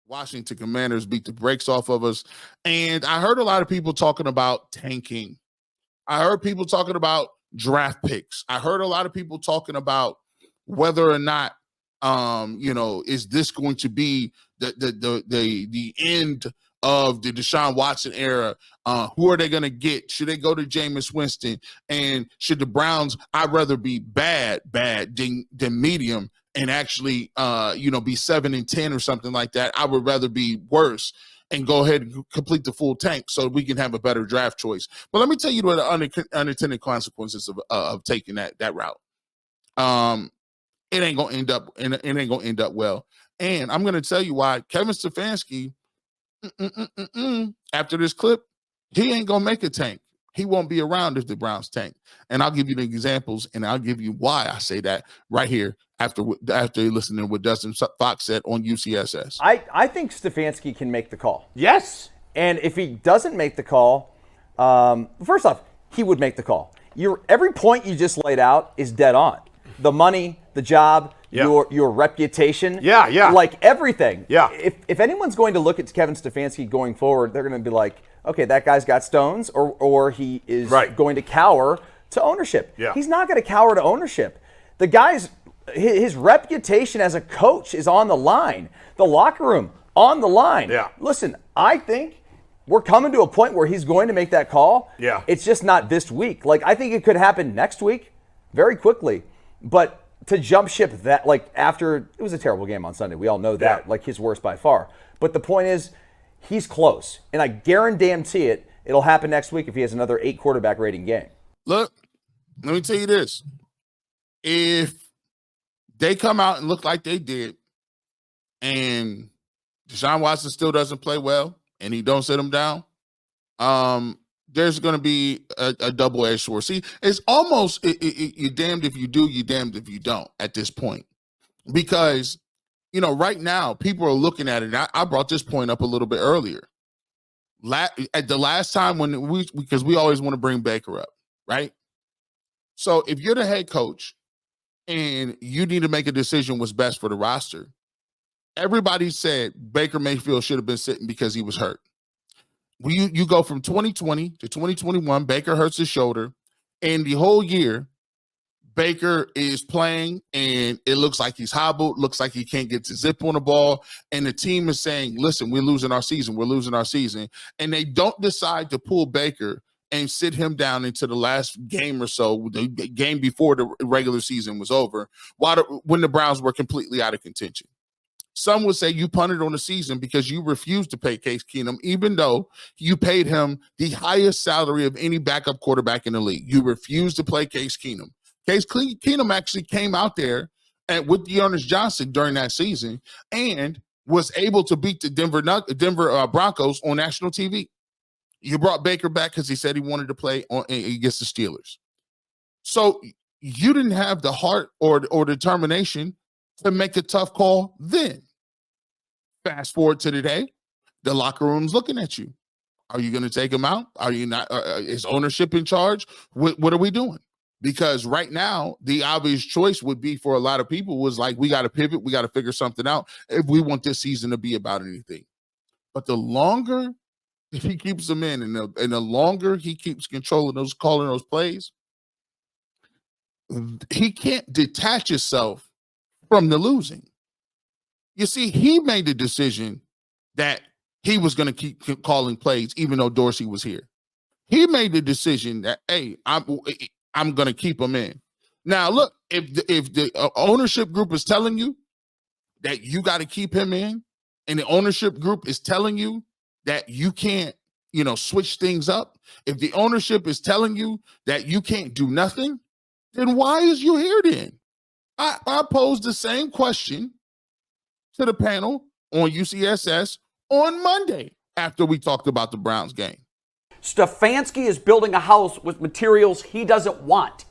Washington Commanders beat the brakes off of us. And I heard a lot of people talking about tanking. I heard people talking about draft picks. I heard a lot of people talking about whether or not, is this going to be the end of the Deshaun Watson era? Who are they going to get? Should they go to Jameis Winston? And should the Browns, I'd rather be bad than medium and actually, be 7-10 or something like that. I would rather be worse and go ahead and complete the full tank so we can have a better draft choice. But let me tell you what the unintended consequences of taking that route. It ain't gonna end up well. And I'm gonna tell you why. Kevin Stefanski, after this clip, he ain't gonna make a tank. He won't be around if the Browns tank. And I'll give you the examples, and I'll give you why I say that right here after listening to what Dustin Fox said on UCSS. I think Stefanski can make the call. Yes. And if he doesn't make the call, first off, he would make the call. Every point you just laid out is dead on. The money, the job, your reputation. Yeah. Like everything. Yeah. If anyone's going to look at Kevin Stefanski going forward, they're going to be like, okay, that guy's got stones, or he is going to cower to ownership. Yeah. He's not going to cower to ownership. The guy's his reputation as a coach is on the line. The locker room on the line. Yeah. Listen, I think we're coming to a point where he's going to make that call. Yeah. It's just not this week. Like, I think it could happen next week very quickly. But to jump ship that, like, after it was a terrible game on Sunday. We all know that, like his worst by far. But the point is, he's close. And I guarantee it'll happen next week if he has another 8 quarterback rating game. Look, let me tell you this. If they come out and look like they did, and Deshaun Watson still doesn't play well, and he don't sit him down, there's going to be a double-edged sword. See, it's almost you're damned if you do, you're damned if you don't at this point. Because, right now, people are looking at it. I brought this point up a little bit earlier. At the last time because we always want to bring Baker up, right? So if you're the head coach and you need to make a decision what's best for the roster, everybody said Baker Mayfield should have been sitting because he was hurt. You go from 2020 to 2021, Baker hurts his shoulder, and the whole year, Baker is playing, and it looks like he's hobbled, looks like he can't get to zip on the ball, and the team is saying, listen, we're losing our season, and they don't decide to pull Baker and sit him down into the last game or so, the game before the regular season was over, when the Browns were completely out of contention. Some would say you punted on the season because you refused to pay Case Keenum, even though you paid him the highest salary of any backup quarterback in the league. You refused to play Case Keenum. Case Keenum actually came out there with Dearness Johnson during that season and was able to beat the Denver Broncos on national TV. You brought Baker back because he said he wanted to play against the Steelers. So you didn't have the heart or determination to make a tough call then. Fast forward to today, the locker room's looking at you. Are you going to take him out? Are you not? Is ownership in charge? What are we doing? Because right now, the obvious choice would be for a lot of people was like, we got to pivot. We got to figure something out if we want this season to be about anything. But the longer he keeps them in and the longer he keeps calling those plays, he can't detach himself from the losing. You see, he made the decision that he was going to keep calling plays even though Dorsey was here. He made the decision that, hey, I'm going to keep him in. Now, look, if the ownership group is telling you that you got to keep him in, and the ownership group is telling you that you can't, switch things up, if the ownership is telling you that you can't do nothing, then why is you here then? I posed the same question to the panel on UCSS on Monday after we talked about the Browns game. Stefanski is building a house with materials he doesn't want.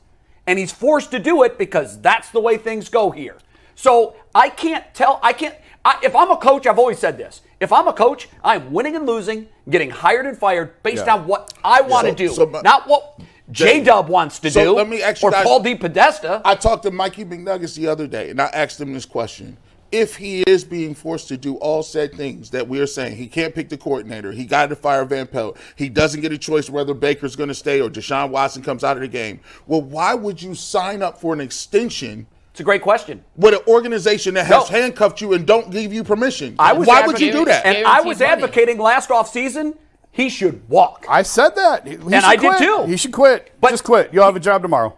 And he's forced to do it because that's the way things go here. So if I'm a coach, I've always said this. If I'm a coach, I'm winning and losing, getting hired and fired based on what I want to do, not what J-Dub wants to do, let me ask you or guys, Paul D. Podesta. I talked to Mikey McNuggets the other day, and I asked him this question. if he is being forced to do all said things that we are saying, he can't pick the coordinator, he got to fire Van Pelt, he doesn't get a choice whether Baker's going to stay or Deshaun Watson comes out of the game. Well, why would you sign up for an extension? It's a great question. With an organization that has handcuffed you and don't give you permission. Why would you do that? And I was advocating last offseason he should walk. I said that. And I did too. He should quit. But just quit. You'll have a job tomorrow.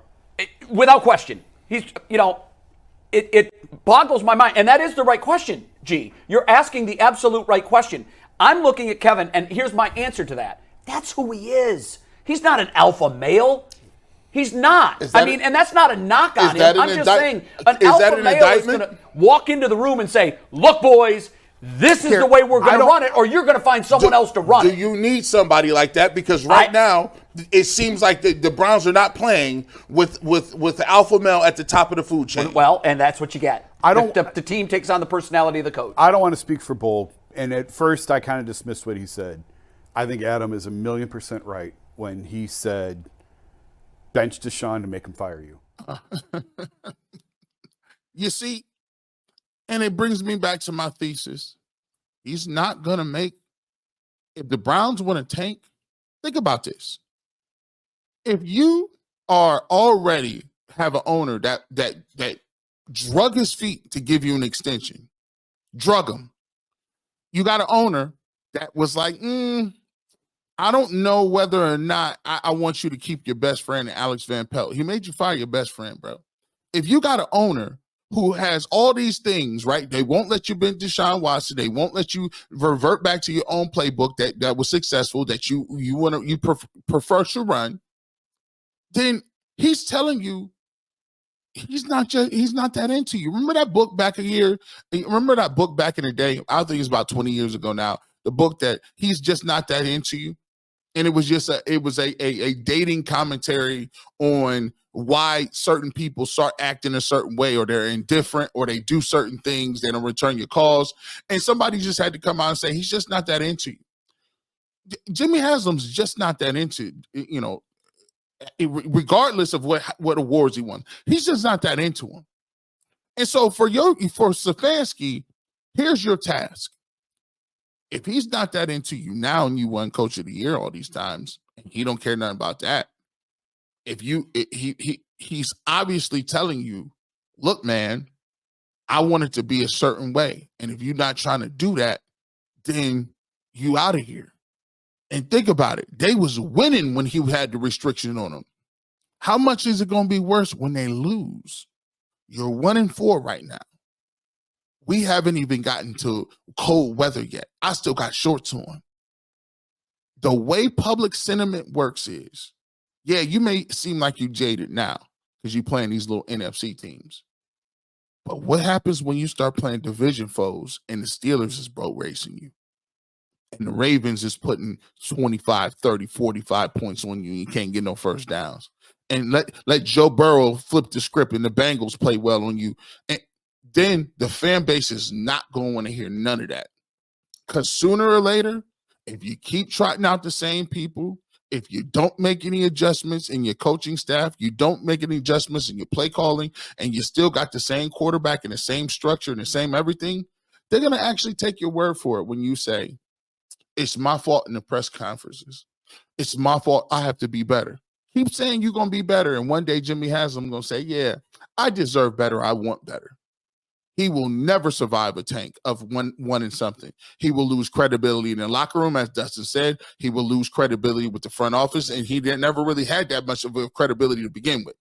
Without question. He's, it boggles my mind. And that is the right question, G. You're asking the absolute right question. I'm looking at Kevin, and here's my answer to that. That's who he is. He's not an alpha male. He's not. And that's not a knock on him. I'm just saying an alpha male is going to walk into the room and say, look, boys, this is the way we're going to run it, or you're going to find someone else to run it. Do you need somebody like that? Because right now, it seems like the Browns are not playing with the alpha male at the top of the food chain. Well, and that's what you get. The team takes on the personality of the coach. I don't want to speak for Bull, and at first I kind of dismissed what he said. I think Adam is 1,000,000% right when he said, bench Deshaun to make him fire you. You see, and it brings me back to my thesis. He's not going to make – if the Browns want to tank, think about this. If you are already have an owner that drug his feet to give you an extension, drug him. You got an owner that was like, I don't know whether or not I want you to keep your best friend, Alex Van Pelt. He made you fire your best friend, bro. If you got an owner who has all these things, right? They won't let you bench Deshaun Watson. They won't let you revert back to your own playbook that was successful, that you prefer to run. Then he's telling you he's not that into you. Remember that book back a year? Remember that book back in the day? I think it's about 20 years ago now. The book that he's just not that into you. And it was just a dating commentary on why certain people start acting a certain way, or they're indifferent, or they do certain things, they don't return your calls. And somebody just had to come out and say, he's just not that into you. Jimmy Haslam's just not that into, regardless of what awards he won. He's just not that into him. And so for Stefanski, here's your task. If he's not that into you now and you won Coach of the Year all these times, and he don't care nothing about that, he's obviously telling you, look, man, I want it to be a certain way. And if you're not trying to do that, then you out of here. And think about it. They was winning when he had the restriction on them. How much is it going to be worse when they lose? You're 1-4 right now. We haven't even gotten to cold weather yet. I still got shorts on. The way public sentiment works is, yeah, you may seem like you jaded now because you're playing these little NFC teams. But what happens when you start playing division foes and the Steelers is boat racing you? And the Ravens is putting 25, 30, 45 points on you and you can't get no first downs. And let Joe Burrow flip the script and the Bengals play well on you. And then the fan base is not going to want to hear none of that. Because sooner or later, if you keep trotting out the same people, if you don't make any adjustments in your coaching staff, you don't make any adjustments in your play calling, and you still got the same quarterback and the same structure and the same everything, they're going to actually take your word for it when you say, it's my fault in the press conferences. It's my fault. I have to be better. Keep saying you're going to be better, and one day Jimmy Haslam going to say, yeah, I deserve better. I want better. He will never survive a tank of one and something. He will lose credibility in the locker room, as Dustin said. He will lose credibility with the front office, and he never really had that much of a credibility to begin with.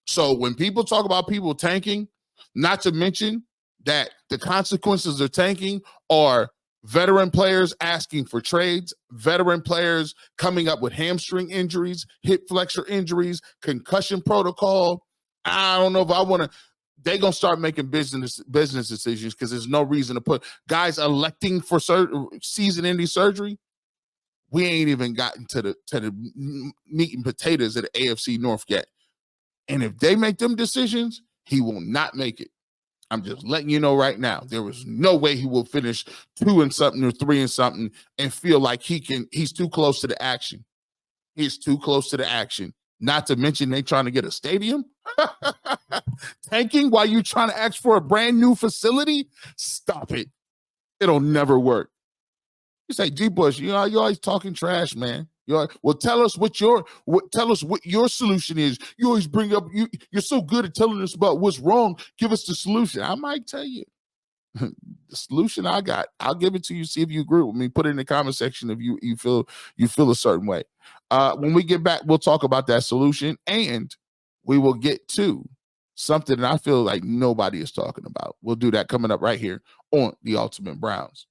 So when people talk about people tanking, not to mention that the consequences of tanking are veteran players asking for trades, veteran players coming up with hamstring injuries, hip flexor injuries, concussion protocol. I don't know if I want to. They're going to start making business decisions because there's no reason to put guys electing for season-ending surgery. We ain't even gotten to the meat and potatoes of the AFC North yet. And if they make them decisions, he will not make it. I'm just letting you know right now. There is no way he will finish 2 and something or 3 and something and feel like he's too close to the action. He's too close to the action. Not to mention they trying to get a stadium. Tanking while you trying to ask for a brand new facility? Stop it. It'll never work. You say, G. Bush, you're always talking trash, man. Well, tell us what your solution is. You always bring up you're so good at telling us about what's wrong. Give us the solution. I might tell you the solution I got. I'll give it to you. See if you agree with me. Put it in the comment section if you feel a certain way. When we get back, we'll talk about that solution, and we will get to something that I feel like nobody is talking about. We'll do that coming up right here on the Ultimate Browns.